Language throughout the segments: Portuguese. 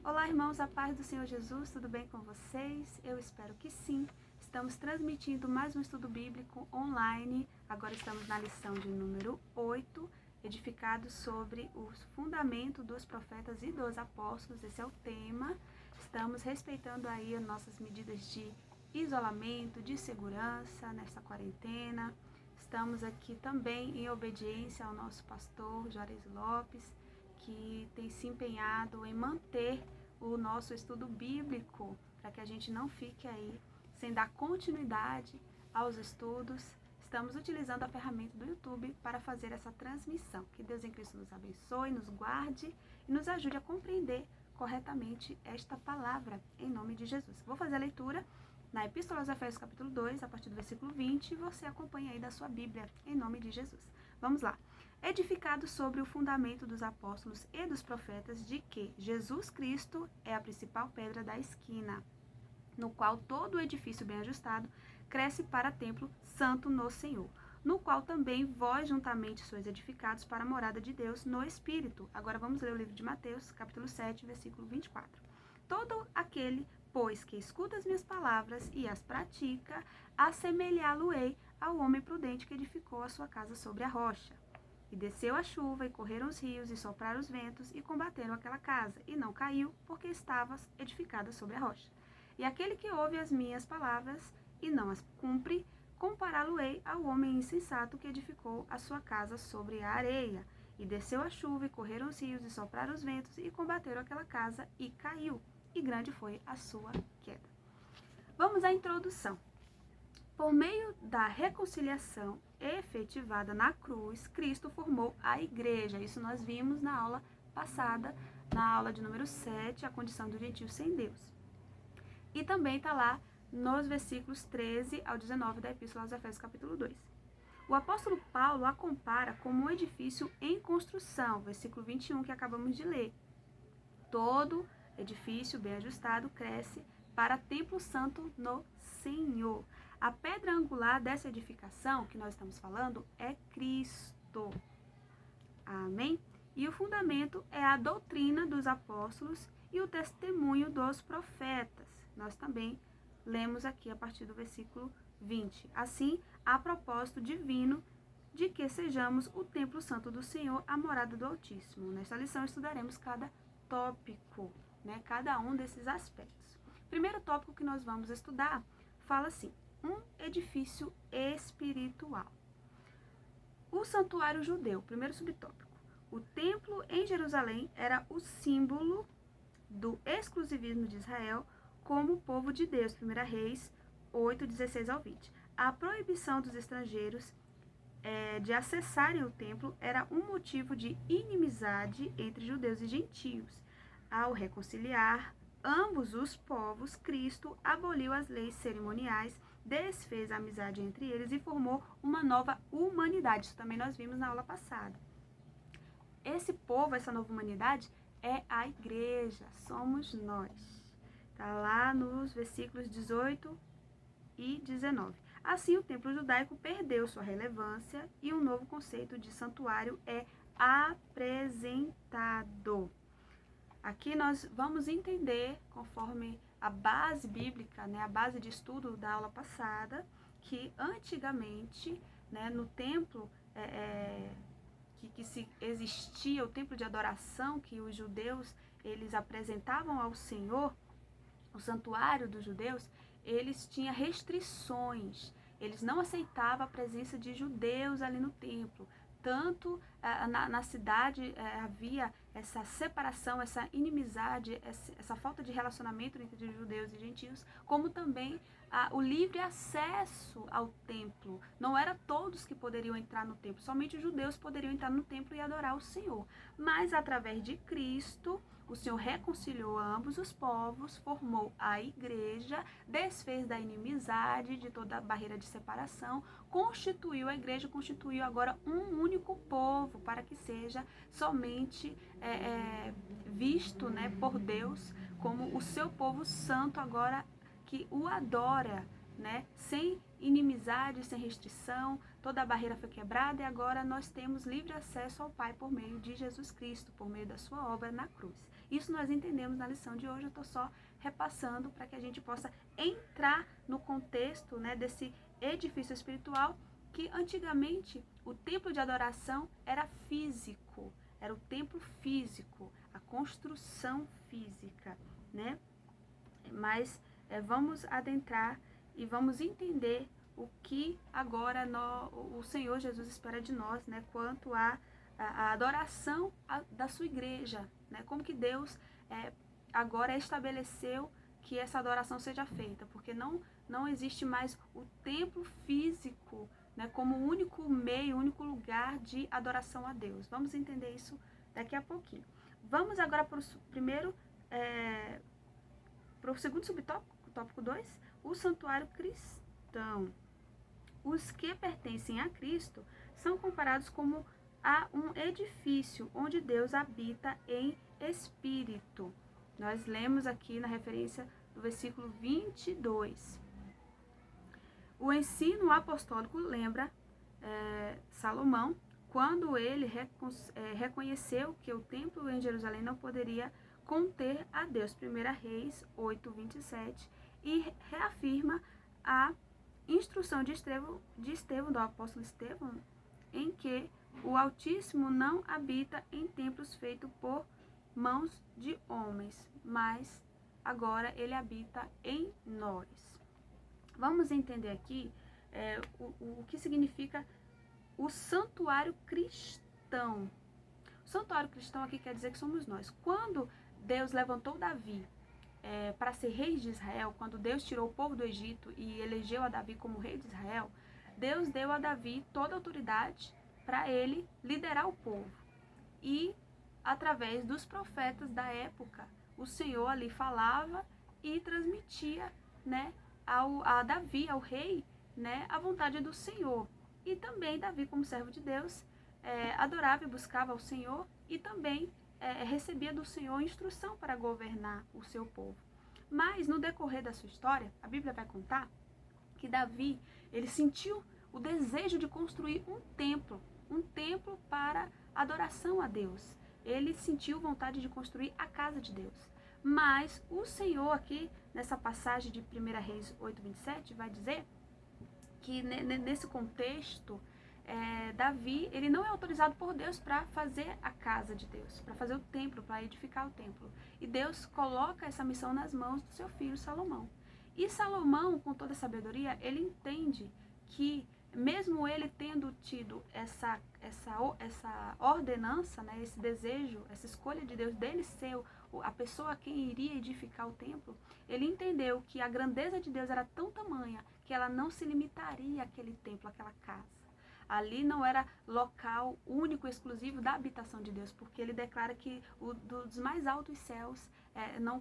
Olá, irmãos, a paz do Senhor Jesus, tudo bem com vocês? Eu espero que sim. Estamos transmitindo mais um estudo bíblico online. Agora estamos na lição de número 8, edificado sobre o fundamento dos profetas e dos apóstolos. Esse é o tema. Estamos respeitando aí as nossas medidas de isolamento, de segurança nesta quarentena. Estamos aqui também em obediência ao nosso pastor Juarez Lopes, que tem se empenhado em manter o nosso estudo bíblico, para que a gente não fique aí sem dar continuidade aos estudos. Estamos utilizando a ferramenta do YouTube para fazer essa transmissão. Que Deus em Cristo nos abençoe, nos guarde e nos ajude a compreender corretamente esta palavra, em nome de Jesus. Vou fazer a leitura na Epístola aos Efésios, capítulo 2, a partir do versículo 20, e você acompanha aí da sua Bíblia, em nome de Jesus. Vamos lá. Edificado sobre o fundamento dos apóstolos e dos profetas, de que Jesus Cristo é a principal pedra da esquina, no qual todo o edifício bem ajustado cresce para templo santo no Senhor, no qual também vós juntamente sois edificados para a morada de Deus no Espírito. Agora vamos ler o livro de Mateus, capítulo 7, versículo 24. Todo aquele, pois, que escuta as minhas palavras e as pratica, assemelhá-lo-ei ao homem prudente que edificou a sua casa sobre a rocha. E desceu a chuva, e correram os rios, e sopraram os ventos, e combateram aquela casa, e não caiu, porque estava edificada sobre a rocha. E aquele que ouve as minhas palavras, e não as cumpre, compará-lo-ei ao homem insensato que edificou a sua casa sobre a areia. E desceu a chuva, e correram os rios, e sopraram os ventos, e combateram aquela casa, e caiu, e grande foi a sua queda. Vamos à introdução. Por meio da reconciliação efetivada na cruz, Cristo formou a igreja. Isso nós vimos na aula passada, na aula de número 7, a condição do gentio sem Deus. E também está lá nos versículos 13 ao 19 da Epístola aos Efésios, capítulo 2. O apóstolo Paulo a compara como um edifício em construção, versículo 21 que acabamos de ler. Todo edifício bem ajustado cresce para templo santo no Senhor. A pedra angular dessa edificação que nós estamos falando é Cristo. Amém? E o fundamento é a doutrina dos apóstolos e o testemunho dos profetas. Nós também lemos aqui a partir do versículo 20. Assim, há propósito divino de que sejamos o templo santo do Senhor, a morada do Altíssimo. Nesta lição estudaremos cada tópico, cada um desses aspectos. Primeiro tópico que nós vamos estudar fala assim: um edifício espiritual. O santuário judeu, primeiro subtópico. O templo em Jerusalém era o símbolo do exclusivismo de Israel como povo de Deus, 1 Reis 8, 16 ao 20. A proibição dos estrangeiros de acessarem o templo era um motivo de inimizade entre judeus e gentios. Ao reconciliar ambos os povos, Cristo aboliu as leis cerimoniais, desfez a amizade entre eles e formou uma nova humanidade. Isso também nós vimos na aula passada. Esse povo, essa nova humanidade, é a igreja, somos nós. Está lá nos versículos 18 e 19. Assim, o templo judaico perdeu sua relevância e um novo conceito de santuário é apresentado. Aqui nós vamos entender, conforme a base bíblica, a base de estudo da aula passada, que antigamente, no templo que se existia, o templo de adoração que os judeus eles apresentavam ao Senhor, o santuário dos judeus, eles tinham restrições, eles não aceitavam a presença de judeus ali no templo. Tanto na cidade havia essa separação, essa inimizade, essa falta de relacionamento entre judeus e gentios, como também o livre acesso ao templo. Não era todos que poderiam entrar no templo, somente os judeus poderiam entrar no templo e adorar o Senhor. Mas através de Cristo, o Senhor reconciliou ambos os povos, formou a igreja, desfez da inimizade, de toda a barreira de separação, constituiu a igreja, constituiu agora um único povo, para que seja somente visto por Deus como o seu povo santo agora que o adora, sem inimizade, sem restrição, toda a barreira foi quebrada e agora nós temos livre acesso ao Pai por meio de Jesus Cristo, por meio da sua obra na cruz. Isso nós entendemos na lição de hoje, eu estou só repassando para que a gente possa entrar no contexto, né, desse edifício espiritual que antigamente o templo de adoração era físico, era o templo físico, a construção física, né? Mas vamos adentrar e vamos entender o que agora o Senhor Jesus espera de nós, né? Quanto à adoração da sua igreja, né? Como que Deus agora estabeleceu que essa adoração seja feita, porque não existe mais o templo físico, né, como o único meio, o único lugar de adoração a Deus. Vamos entender isso daqui a pouquinho. Vamos agora para o segundo subtópico, tópico 2, o santuário cristão. Os que pertencem a Cristo são comparados como a um edifício onde Deus habita em espírito. Nós lemos aqui na referência do versículo 22. O ensino apostólico lembra Salomão, quando ele reconheceu que o templo em Jerusalém não poderia conter a Deus. 1 Reis 8:27, e reafirma a instrução de Estevão, do apóstolo Estevão, em que o Altíssimo não habita em templos feitos por mãos de homens, mas agora ele habita em nós. Vamos entender aqui o que significa o santuário cristão. O santuário cristão aqui quer dizer que somos nós. Quando Deus levantou Davi para ser rei de Israel, quando Deus tirou o povo do Egito e elegeu a Davi como rei de Israel, Deus deu a Davi toda a autoridade para ele liderar o povo. E através dos profetas da época, o Senhor ali falava e transmitia, né, a Davi, ao rei, né, a vontade do Senhor. E também Davi, como servo de Deus, adorava e buscava ao Senhor e também recebia do Senhor instrução para governar o seu povo. Mas no decorrer da sua história, a Bíblia vai contar que Davi, ele sentiu o desejo de construir um templo para adoração a Deus. Ele sentiu vontade de construir a casa de Deus. Mas o Senhor aqui, nessa passagem de 1 Reis 8:27, vai dizer que nesse contexto, Davi, ele não é autorizado por Deus para fazer a casa de Deus, para fazer o templo, para edificar o templo. E Deus coloca essa missão nas mãos do seu filho Salomão. E Salomão, com toda a sabedoria, ele entende que, mesmo ele tendo tido essa ordenança, né, esse desejo, essa escolha de Deus dele ser a pessoa a quem iria edificar o templo, ele entendeu que a grandeza de Deus era tão tamanha que ela não se limitaria àquele templo, àquela casa. Ali não era local único, exclusivo da habitação de Deus, porque ele declara que dos mais altos céus não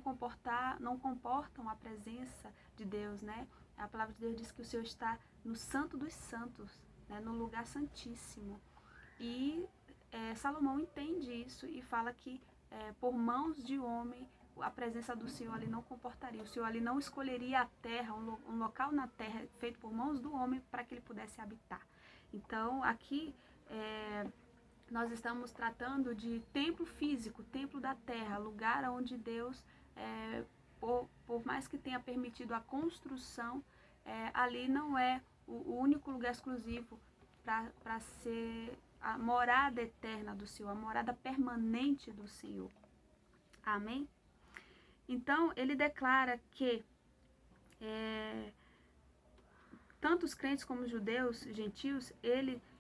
comportam a presença de Deus, né? A palavra de Deus diz que o Senhor está no Santo dos Santos, né? No lugar santíssimo. E Salomão entende isso e fala que por mãos de homem a presença do Senhor ali não comportaria. O Senhor ali não escolheria a terra, um local na terra feito por mãos do homem para que ele pudesse habitar. Então, aqui nós estamos tratando de templo físico, templo da terra, lugar onde Deus, por mais que tenha permitido a construção, ali não é o único lugar exclusivo para ser a morada eterna do Senhor, a morada permanente do Senhor. Amém? Então, ele declara que tanto os crentes como os judeus, gentios,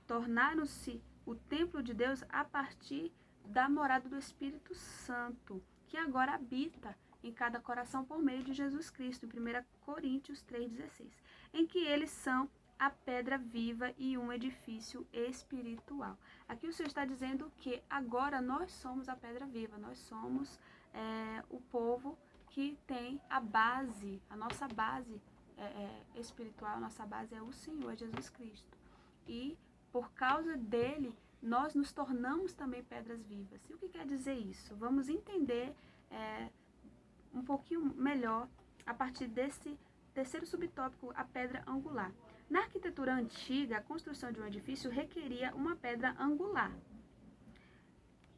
tornaram-se o templo de Deus a partir da morada do Espírito Santo, que agora habita em cada coração por meio de Jesus Cristo, em 1 Coríntios 3,16, em que eles são a pedra viva e um edifício espiritual. Aqui o Senhor está dizendo que agora nós somos a pedra viva, nós somos o povo que tem a base, a nossa base espiritual, a nossa base é o Senhor Jesus Cristo. E por causa dele, nós nos tornamos também pedras vivas. E o que quer dizer isso? Vamos entender um pouquinho melhor a partir desse terceiro subtópico, a pedra angular. Na arquitetura antiga, a construção de um edifício requeria uma pedra angular.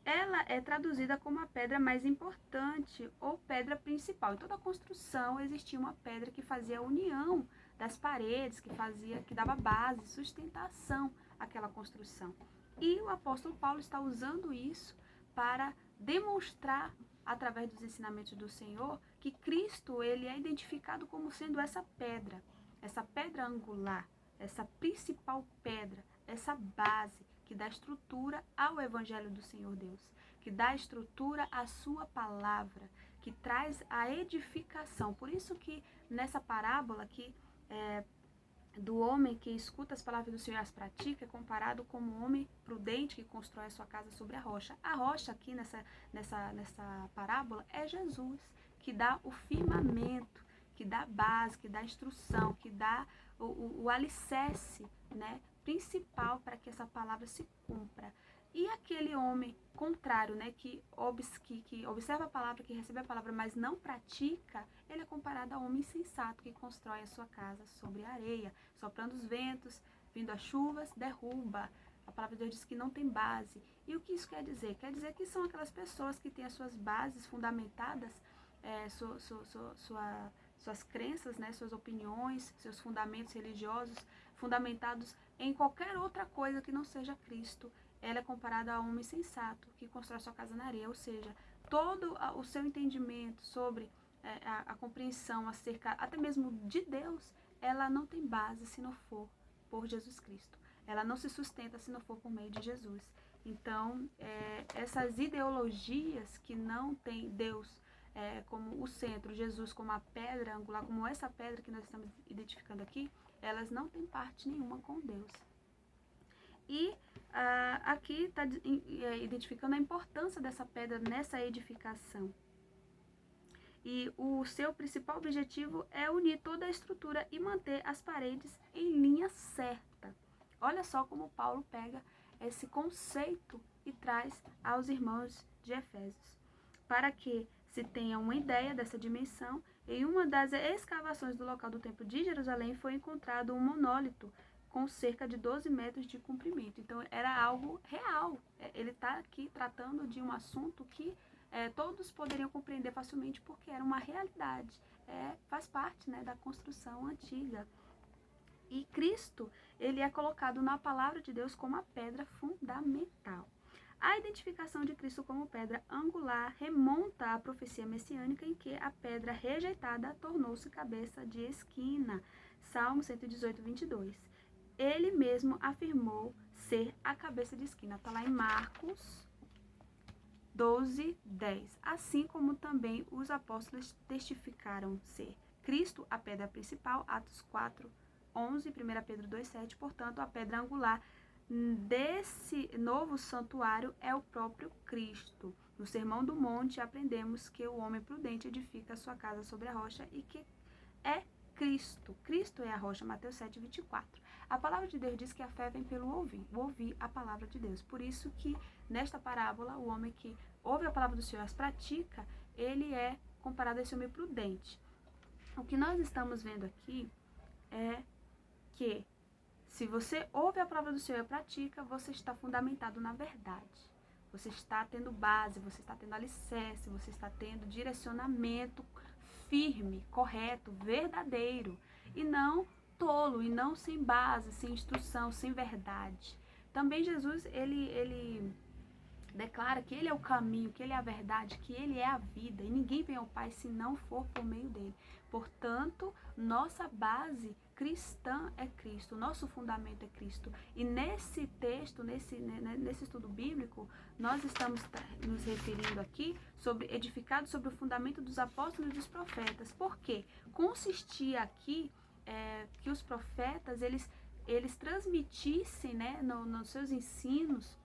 Ela é traduzida como a pedra mais importante ou pedra principal. Em toda a construção existia uma pedra que fazia a união das paredes, que dava base, sustentação àquela construção. E o apóstolo Paulo está usando isso para demonstrar, através dos ensinamentos do Senhor, que Cristo ele é identificado como sendo essa pedra angular, essa principal pedra, essa base que dá estrutura ao Evangelho do Senhor Deus, que dá estrutura à sua palavra, que traz a edificação. Por isso que nessa parábola aqui, do homem que escuta as palavras do Senhor e as pratica, é comparado como um homem prudente que constrói a sua casa sobre a rocha. A rocha aqui nessa parábola é Jesus, que dá o firmamento, que dá a base, que dá a instrução, que dá o alicerce, né, principal para que essa palavra se cumpra. E aquele homem contrário, né, que observa a palavra, que recebe a palavra, mas não pratica, ele é comparado a um homem insensato que constrói a sua casa sobre a areia, soprando os ventos, vindo as chuvas, derruba. A palavra de Deus diz que não tem base. E o que isso quer dizer? Quer dizer que são aquelas pessoas que têm as suas bases fundamentadas, suas crenças, né, suas opiniões, seus fundamentos religiosos, fundamentados em qualquer outra coisa que não seja Cristo. Ela é comparada a um homem sensato que constrói sua casa na areia, ou seja, todo o seu entendimento sobre a compreensão acerca até mesmo de Deus, ela não tem base se não for por Jesus Cristo. Ela não se sustenta se não for por meio de Jesus. Então, essas ideologias que não têm Deus como o centro, Jesus como a pedra angular, como essa pedra que nós estamos identificando aqui, elas não têm parte nenhuma com Deus. E aqui está identificando a importância dessa pedra nessa edificação. E o seu principal objetivo é unir toda a estrutura e manter as paredes em linha certa. Olha só como Paulo pega esse conceito e traz aos irmãos de Efésios. Para que se tenha uma ideia dessa dimensão, em uma das escavações do local do Templo de Jerusalém foi encontrado um monólito com cerca de 12 metros de comprimento. Então, era algo real. Ele está aqui tratando de um assunto que todos poderiam compreender facilmente, porque era uma realidade. Faz parte, né, da construção antiga. E Cristo, ele é colocado na palavra de Deus como a pedra fundamental. A identificação de Cristo como pedra angular remonta à profecia messiânica em que a pedra rejeitada tornou-se cabeça de esquina. Salmo 118, 22. Ele mesmo afirmou ser a cabeça de esquina. Está lá em Marcos 12, 10. Assim como também os apóstolos testificaram ser Cristo a pedra principal, Atos 4, 11, 1 Pedro 2, 7. Portanto, a pedra angular desse novo santuário é o próprio Cristo. No Sermão do Monte aprendemos que o homem prudente edifica a sua casa sobre a rocha e que é Cristo. Cristo é a rocha, Mateus 7, 24. A palavra de Deus diz que a fé vem pelo ouvir a palavra de Deus. Por isso que nesta parábola, o homem que ouve a palavra do Senhor e as pratica, ele é comparado a esse homem prudente. O que nós estamos vendo aqui é que se você ouve a palavra do Senhor e pratica, você está fundamentado na verdade. Você está tendo base, você está tendo alicerce, você está tendo direcionamento firme, correto, verdadeiro. E não tolo, e não sem base, sem instrução, sem verdade. Também Jesus, ele declara que ele é o caminho, que ele é a verdade, que ele é a vida. E ninguém vem ao Pai se não for por meio dele. Portanto, nossa base cristã é Cristo, nosso fundamento é Cristo. E nesse texto, nesse estudo bíblico, nós estamos nos referindo aqui sobre edificado sobre o fundamento dos apóstolos e dos profetas. Por quê? Consistia aqui que os profetas, eles transmitissem, né, nos seus ensinos,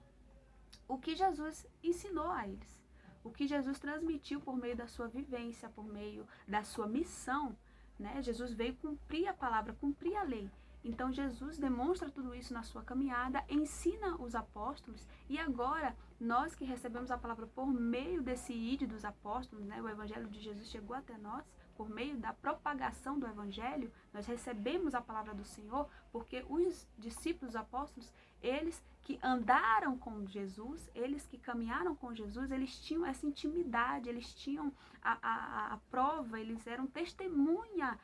o que Jesus ensinou a eles. O que Jesus transmitiu por meio da sua vivência, por meio da sua missão, né? Jesus veio cumprir a palavra, cumprir a lei. Então Jesus demonstra tudo isso na sua caminhada, ensina os apóstolos e agora nós que recebemos a palavra por meio desse ide dos apóstolos, né? O evangelho de Jesus chegou até nós por meio da propagação do evangelho, nós recebemos a palavra do Senhor, porque os discípulos apóstolos, eles que andaram com Jesus, eles que caminharam com Jesus, eles tinham essa intimidade, eles tinham a prova, eles eram testemunha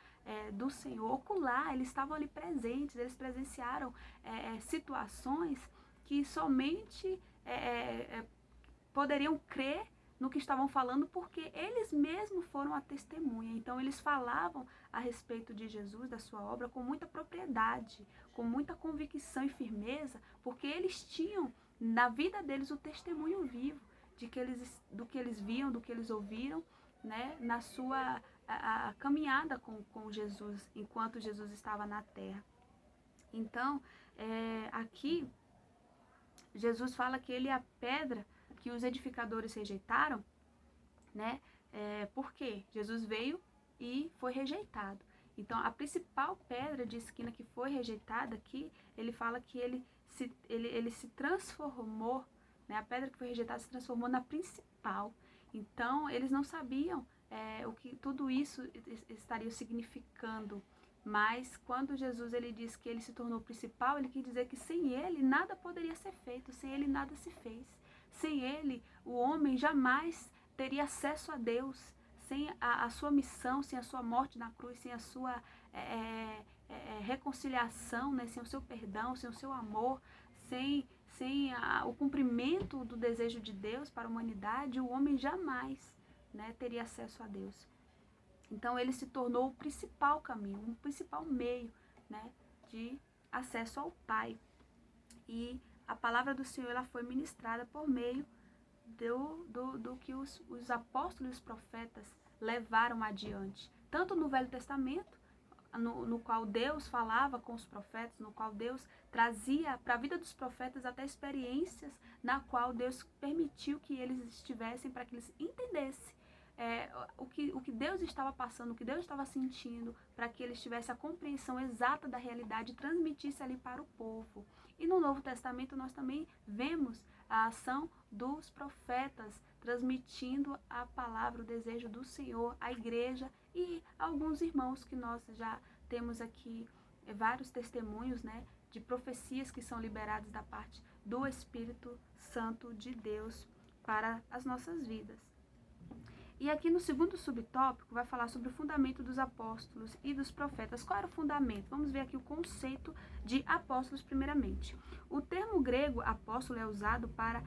do Senhor ocular, eles estavam ali presentes, eles presenciaram situações que somente poderiam crer no que estavam falando, porque eles mesmos foram a testemunha. Então eles falavam a respeito de Jesus, da sua obra, com muita propriedade, com muita convicção e firmeza, porque eles tinham na vida deles o testemunho vivo do que eles viam, do que eles ouviram, né, na sua a caminhada com Jesus, enquanto Jesus estava na terra. Então, aqui, Jesus fala que ele é a pedra que os edificadores rejeitaram, né? Por quê? Jesus veio e foi rejeitado. Então, a principal pedra de esquina que foi rejeitada aqui, ele fala que ele se transformou, né? A pedra que foi rejeitada se transformou na principal. Então, eles não sabiam o que tudo isso estaria significando. Mas quando Jesus ele diz que ele se tornou principal, ele quis dizer que sem ele nada poderia ser feito, sem ele nada se fez. Sem ele, o homem jamais teria acesso a Deus, sem a sua missão, sem a sua morte na cruz, sem a sua reconciliação, né? Sem o seu perdão, sem o seu amor, sem o cumprimento do desejo de Deus para a humanidade, o homem jamais, né, teria acesso a Deus. Então ele se tornou o principal caminho, o principal meio, né, de acesso ao Pai. E a palavra do Senhor ela foi ministrada por meio do que os apóstolos e os profetas levaram adiante. Tanto no Velho Testamento, no qual Deus falava com os profetas, no qual Deus trazia para a vida dos profetas até experiências na qual Deus permitiu que eles estivessem para que eles entendessem o que Deus estava passando, o que Deus estava sentindo, para que eles tivessem a compreensão exata da realidade e transmitisse ali para o povo. E no Novo Testamento nós também vemos a ação dos profetas transmitindo a palavra, o desejo do Senhor à igreja e alguns irmãos que nós já temos aqui vários testemunhos, né, de profecias que são liberadas da parte do Espírito Santo de Deus para as nossas vidas. E aqui no segundo subtópico vai falar sobre o fundamento dos apóstolos e dos profetas. Qual era o fundamento? Vamos ver aqui o conceito de apóstolos primeiramente. O termo grego apóstolo é usado para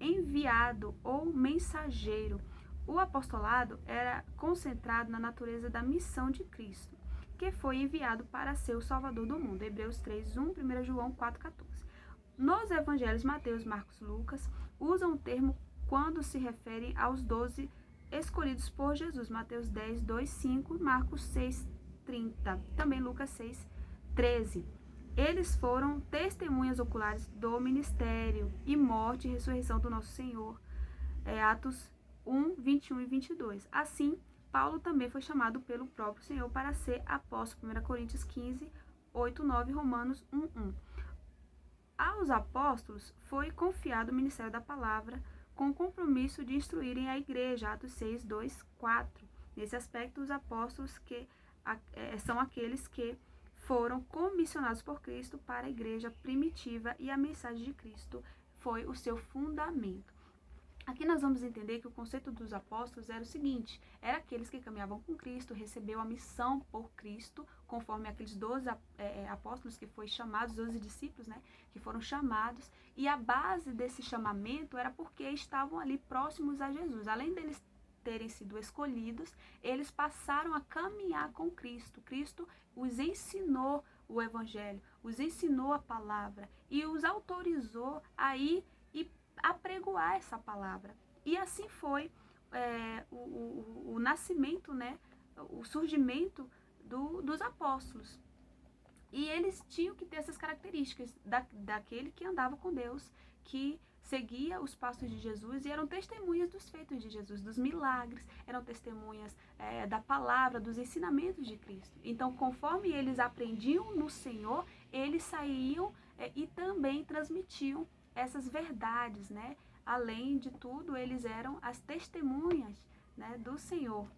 enviado ou mensageiro. O apostolado era concentrado na natureza da missão de Cristo, que foi enviado para ser o Salvador do mundo. Hebreus 3:1, 1 João 4:14. Nos evangelhos Mateus, Marcos e Lucas usam o termo quando se referem aos 12 escolhidos por Jesus. Mateus 10:2-5, Marcos 6:30, também Lucas 6:13. Eles foram testemunhas oculares do ministério e morte e ressurreição do nosso Senhor. Atos 1:21 e 22. Assim, Paulo também foi chamado pelo próprio Senhor para ser apóstolo. 1 Coríntios 15:8-9, Romanos 1:1. Aos apóstolos foi confiado o ministério da palavra, com o compromisso de instruírem a igreja, Atos 6:2-4. Nesse aspecto, os apóstolos são aqueles que foram comissionados por Cristo para a igreja primitiva e a mensagem de Cristo foi o seu fundamento. Aqui nós vamos entender que o conceito dos apóstolos era o seguinte: era aqueles que caminhavam com Cristo, recebeu a missão por Cristo, conforme aqueles 12 apóstolos que foram chamados, 12 discípulos, né, que foram chamados, e a base desse chamamento era porque estavam ali próximos a Jesus. Além deles terem sido escolhidos, eles passaram a caminhar com Cristo. Cristo os ensinou o evangelho, os ensinou a palavra e os autorizou a ir e apregoar essa palavra. E assim foi o nascimento, né, o surgimento dos apóstolos. E eles tinham que ter essas características daquele que andava com Deus, que seguia os passos de Jesus e eram testemunhas dos feitos de Jesus, dos milagres, eram testemunhas da palavra, dos ensinamentos de Cristo. Então, conforme eles aprendiam no Senhor, eles saíam e também transmitiam essas verdades, né? Além de tudo, eles eram as testemunhas, né, do Senhor.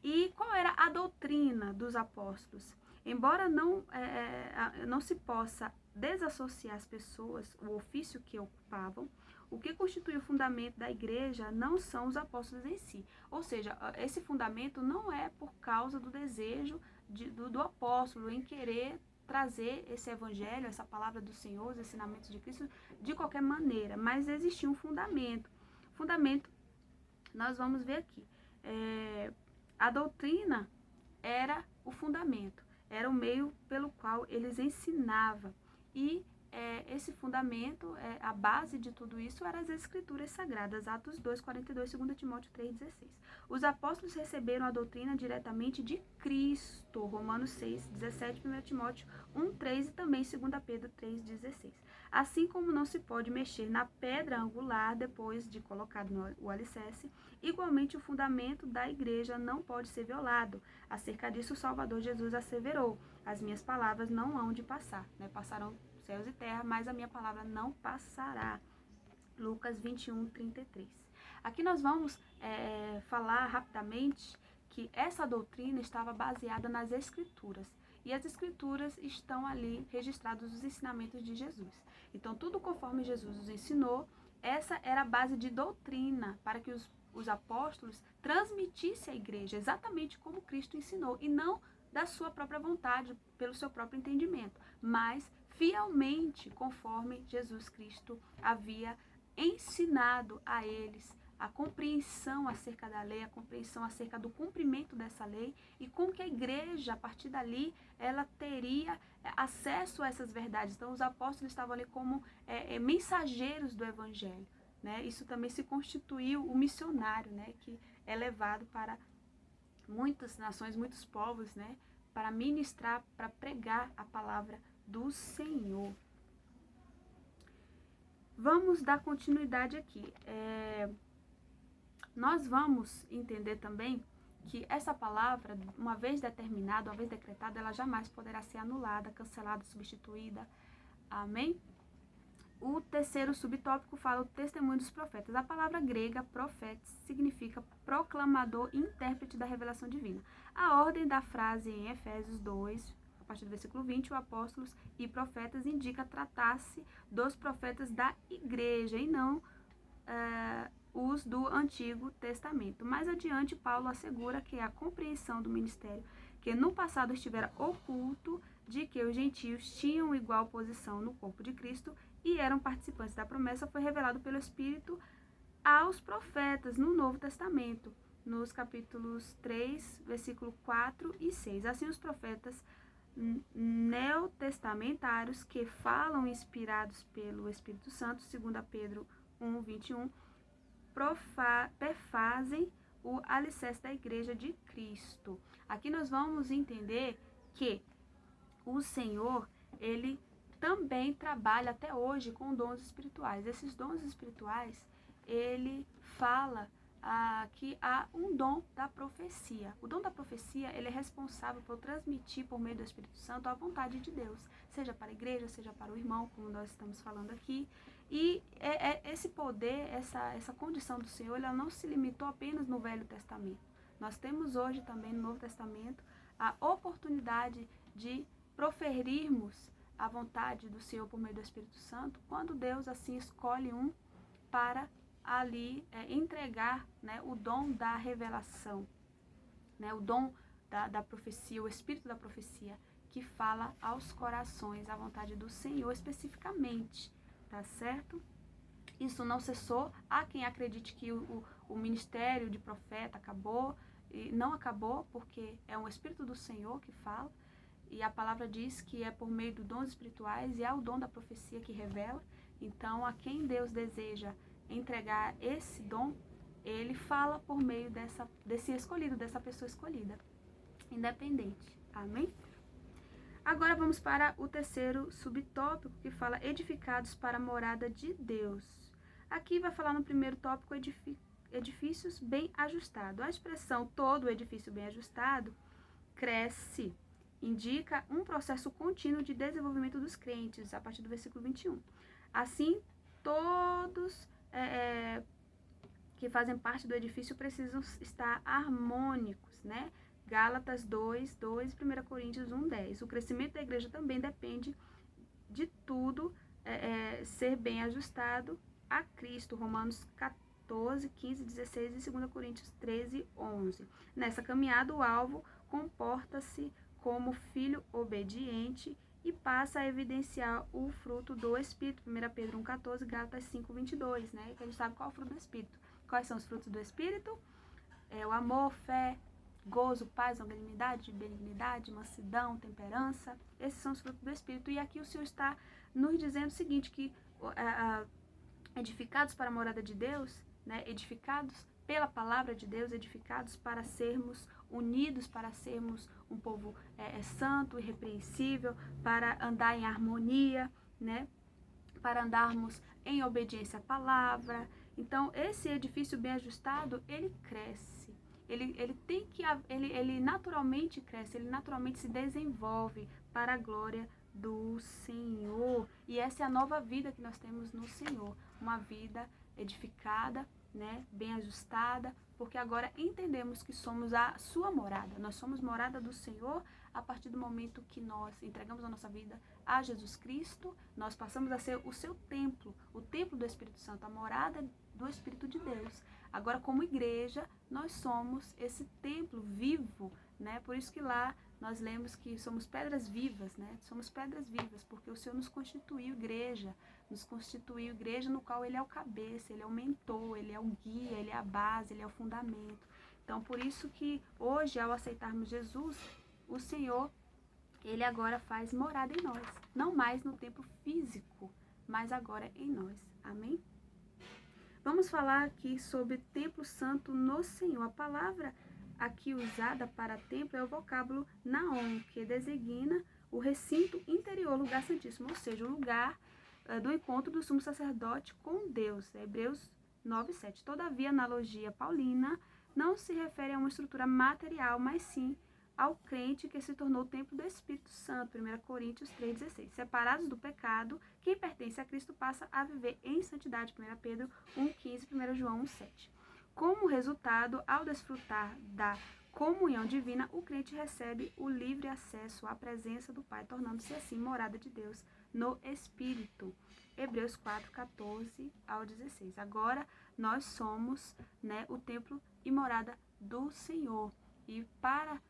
E qual era a doutrina dos apóstolos? Embora não se possa desassociar as pessoas, o ofício que ocupavam, o que constitui o fundamento da igreja não são os apóstolos em si. Ou seja, esse fundamento não é por causa do desejo do apóstolo em querer trazer esse evangelho, essa palavra do Senhor, os ensinamentos de Cristo, de qualquer maneira, mas existia um fundamento. Fundamento, nós vamos ver aqui. A doutrina era o fundamento, era o meio pelo qual eles ensinavam. E esse fundamento, a base de tudo isso, eram as Escrituras Sagradas, Atos 2, 42, 2 Timóteo 3, 16. Os apóstolos receberam a doutrina diretamente de Cristo, Romanos 6, 17, 1 Timóteo 1, 3 e também 2 Pedro 3, 16. Assim como não se pode mexer na pedra angular depois de colocado o alicerce, igualmente o fundamento da igreja não pode ser violado. Acerca disso, o Salvador Jesus asseverou: as minhas palavras não hão de passar, né? Passarão céus e terra, mas a minha palavra não passará. Lucas 21, 33. Aqui nós vamos falar rapidamente que essa doutrina estava baseada nas Escrituras. E as Escrituras estão ali registrados os ensinamentos de Jesus. Então, tudo conforme Jesus os ensinou, essa era a base de doutrina para que os apóstolos transmitissem à igreja exatamente como Cristo ensinou, e não da sua própria vontade, pelo seu próprio entendimento, mas fielmente conforme Jesus Cristo havia ensinado a eles a compreensão acerca da lei, a compreensão acerca do cumprimento dessa lei, e como que a igreja, a partir dali, ela teria acesso a essas verdades. Então, os apóstolos estavam ali como mensageiros do evangelho, né? Isso também se constituiu o missionário, né? Que é levado para muitas nações, muitos povos, né? Para ministrar, para pregar a palavra do Senhor. Vamos dar continuidade aqui. Nós vamos entender também que essa palavra, uma vez determinada, uma vez decretada, ela jamais poderá ser anulada, cancelada, substituída. Amém? O terceiro subtópico fala o testemunho dos profetas. A palavra grega, profetes, significa proclamador e intérprete da revelação divina. A ordem da frase em Efésios 2, a partir do versículo 20, o apóstolos e profetas indica tratar-se dos profetas da igreja e não os do Antigo Testamento. Mais adiante, Paulo assegura que a compreensão do ministério que no passado estivera oculto, de que os gentios tinham igual posição no corpo de Cristo e eram participantes da promessa, foi revelado pelo Espírito aos profetas no Novo Testamento, nos capítulos 3, versículo 4 e 6. Assim, os profetas neotestamentários que falam inspirados pelo Espírito Santo, 2 Pedro 1, 21, perfazem o alicerce da igreja de Cristo. Aqui nós vamos entender que o Senhor, ele também trabalha até hoje com dons espirituais. Esses dons espirituais, ele fala que há um dom da profecia. O dom da profecia, ele é responsável por transmitir por meio do Espírito Santo a vontade de Deus, seja para a igreja, seja para o irmão, como nós estamos falando aqui. E esse poder, essa condição do Senhor, ela não se limitou apenas no Velho Testamento. Nós temos hoje também no Novo Testamento a oportunidade de proferirmos a vontade do Senhor por meio do Espírito Santo, quando Deus assim escolhe um para ali entregar, né, o dom da revelação, né, o dom da profecia, o Espírito da profecia, que fala aos corações a vontade do Senhor especificamente, tá certo? Isso não cessou. Há quem acredite que o ministério de profeta acabou, e não acabou, porque é um Espírito do Senhor que fala, e a palavra diz que é por meio dos dons espirituais, e é o dom da profecia que revela. Então, a quem Deus deseja entregar esse dom, ele fala por meio desse escolhido, dessa pessoa escolhida, independente. Amém? Agora vamos para o terceiro subtópico, que fala edificados para a morada de Deus. Aqui vai falar no primeiro tópico edifícios bem ajustados. A expressão todo edifício bem ajustado cresce, indica um processo contínuo de desenvolvimento dos crentes, a partir do versículo 21. Assim, todos que fazem parte do edifício precisam estar harmônicos, né? Gálatas 2:2 e 1 Coríntios 1:10. O crescimento da igreja também depende de tudo ser bem ajustado a Cristo. Romanos 14, 15, 16 e 2 Coríntios 13, 11. Nessa caminhada, o alvo comporta-se como filho obediente e passa a evidenciar o fruto do Espírito. 1 Pedro 1,14, Gálatas 5:22, né? Que a gente sabe qual é o fruto do Espírito. Quais são os frutos do Espírito? O amor, fé, gozo, paz, longanimidade, benignidade, mansidão, temperança. Esses são os frutos do Espírito. E aqui o Senhor está nos dizendo o seguinte, que edificados para a morada de Deus, né? Edificados pela palavra de Deus, edificados para sermos unidos, para sermos um povo santo, irrepreensível, para andar em harmonia, né? Para andarmos em obediência à palavra. Então, esse edifício bem ajustado, ele cresce. Ele naturalmente cresce, ele naturalmente se desenvolve para a glória do Senhor. E essa é a nova vida que nós temos no Senhor. Uma vida edificada, né, bem ajustada, porque agora entendemos que somos a sua morada. Nós somos morada do Senhor a partir do momento que nós entregamos a nossa vida a Jesus Cristo. Nós passamos a ser o seu templo, o templo do Espírito Santo, a morada do Espírito de Deus. Agora, como igreja, nós somos esse templo vivo, né? Por isso que lá nós lemos que somos pedras vivas, né? Somos pedras vivas, porque o Senhor nos constituiu igreja no qual Ele é o cabeça, Ele é o mentor, Ele é o guia, Ele é a base, Ele é o fundamento. Então, por isso que hoje, ao aceitarmos Jesus, o Senhor, Ele agora faz morada em nós. Não mais no templo físico, mas agora em nós. Amém? Vamos falar aqui sobre templo santo no Senhor. A palavra aqui usada para templo é o vocábulo naon, que designa o recinto interior, lugar santíssimo, ou seja, o lugar do encontro do sumo sacerdote com Deus. Hebreus 9:7. Todavia, a analogia paulina não se refere a uma estrutura material, mas sim ao crente que se tornou o templo do Espírito Santo, 1 Coríntios 3,16. Separados do pecado, quem pertence a Cristo passa a viver em santidade, 1 Pedro 1,15 e 1 João 1,7. Como resultado, ao desfrutar da comunhão divina, o crente recebe o livre acesso à presença do Pai, tornando-se assim morada de Deus no Espírito. Hebreus 4:14 ao 16. Agora nós somos, né, o templo e morada do Senhor. E para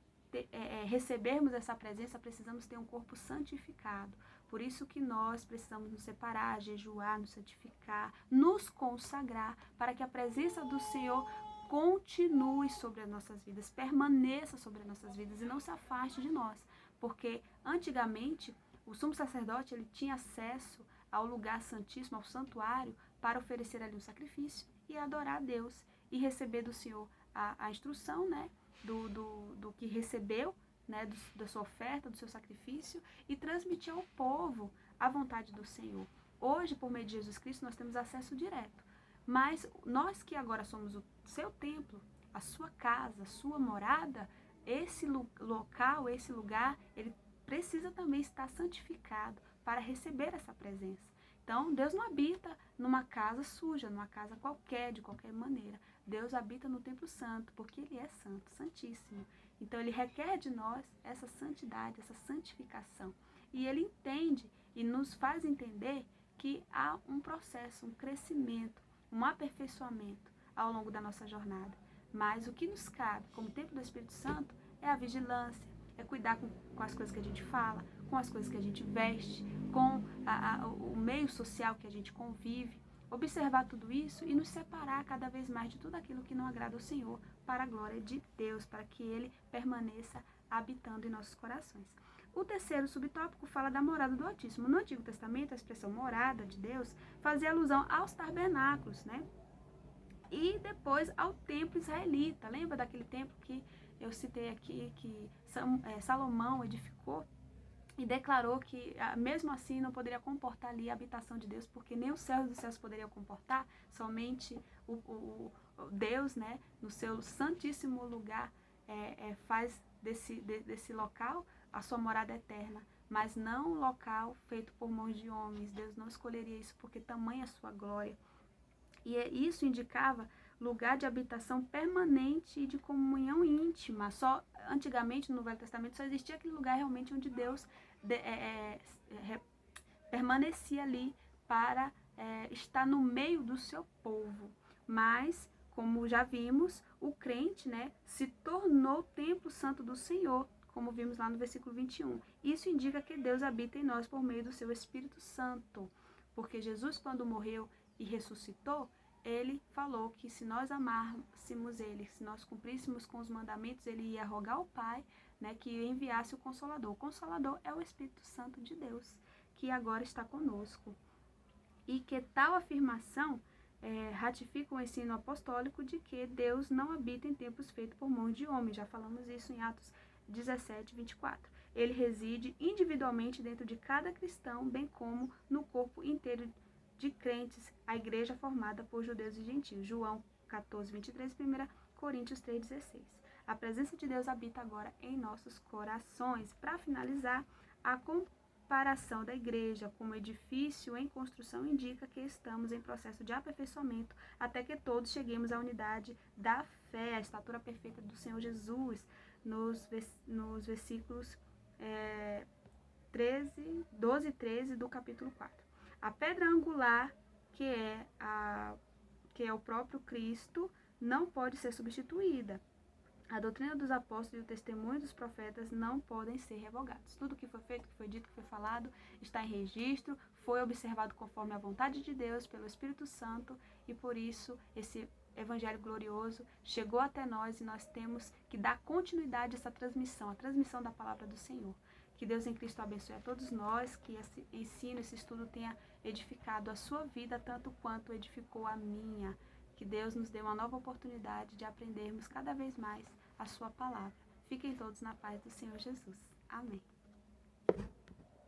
recebermos essa presença, precisamos ter um corpo santificado. Por isso que nós precisamos nos separar, jejuar, nos santificar, nos consagrar, para que a presença do Senhor continue sobre as nossas vidas, permaneça sobre as nossas vidas e não se afaste de nós. Porque antigamente o sumo sacerdote ele tinha acesso ao lugar santíssimo, ao santuário, para oferecer ali um sacrifício e adorar a Deus e receber do Senhor a instrução, né? Do que recebeu, né, da sua oferta, do seu sacrifício, e transmitir ao povo a vontade do Senhor. Hoje, por meio de Jesus Cristo, nós temos acesso direto. Mas nós que agora somos o seu templo, a sua casa, a sua morada, esse local, esse lugar, ele precisa também estar santificado para receber essa presença. Então, Deus não habita numa casa suja, numa casa qualquer, de qualquer maneira. Deus habita no templo santo, porque Ele é santo, santíssimo. Então, Ele requer de nós essa santidade, essa santificação. E Ele entende e nos faz entender que há um processo, um crescimento, um aperfeiçoamento ao longo da nossa jornada. Mas o que nos cabe, como templo do Espírito Santo, é a vigilância, é cuidar com as coisas que a gente fala, com as coisas que a gente veste, com o meio social que a gente convive, observar tudo isso e nos separar cada vez mais de tudo aquilo que não agrada ao Senhor, para a glória de Deus, para que Ele permaneça habitando em nossos corações. O terceiro subtópico fala da morada do Altíssimo. No Antigo Testamento, a expressão morada de Deus fazia alusão aos tabernáculos, né? E depois ao templo israelita. Lembra daquele templo que eu citei aqui, que Salomão edificou e declarou que mesmo assim não poderia comportar ali a habitação de Deus, porque nem os céus dos céus poderiam comportar, somente o Deus, né, no seu santíssimo lugar, faz desse local a sua morada eterna. mas não um local feito por mãos de homens. Deus não escolheria isso porque tamanha a sua glória. E isso indicava lugar de habitação permanente e de comunhão íntima. Só antigamente no Velho Testamento só existia aquele lugar realmente onde Deus permanecia ali para estar no meio do seu povo. Mas, como já vimos, o crente, se tornou o templo santo do Senhor, como vimos lá no versículo 21. Isso indica que Deus habita em nós por meio do seu Espírito Santo, porque Jesus, quando morreu e ressuscitou, ele falou que se nós amássemos ele, se nós cumpríssemos com os mandamentos, ele ia rogar ao Pai, que enviasse o Consolador. O Consolador é o Espírito Santo de Deus, que agora está conosco. E que tal afirmação ratifica o ensino apostólico de que Deus não habita em templos feitos por mãos de homens. Já falamos isso em Atos 17, 24. Ele reside individualmente dentro de cada cristão, bem como no corpo inteiro de crentes, a igreja formada por judeus e gentios. João 14, 23, 1 Coríntios 3, 16. A presença de Deus habita agora em nossos corações. Para finalizar, a comparação da igreja como edifício em construção indica que estamos em processo de aperfeiçoamento até que todos cheguemos à unidade da fé, à estatura perfeita do Senhor Jesus, nos versículos 12 e 13 do capítulo 4. A pedra angular, que é o próprio Cristo, não pode ser substituída. A doutrina dos apóstolos e o testemunho dos profetas não podem ser revogados. Tudo que foi feito, que foi dito, que foi falado, está em registro, foi observado conforme a vontade de Deus, pelo Espírito Santo, e por isso esse Evangelho glorioso chegou até nós e nós temos que dar continuidade a essa transmissão, a transmissão da palavra do Senhor. Que Deus em Cristo abençoe a todos nós, que esse ensino, esse estudo tenha edificado a sua vida tanto quanto edificou a minha. Que Deus nos dê uma nova oportunidade de aprendermos cada vez mais a sua palavra. Fiquem todos na paz do Senhor Jesus. Amém.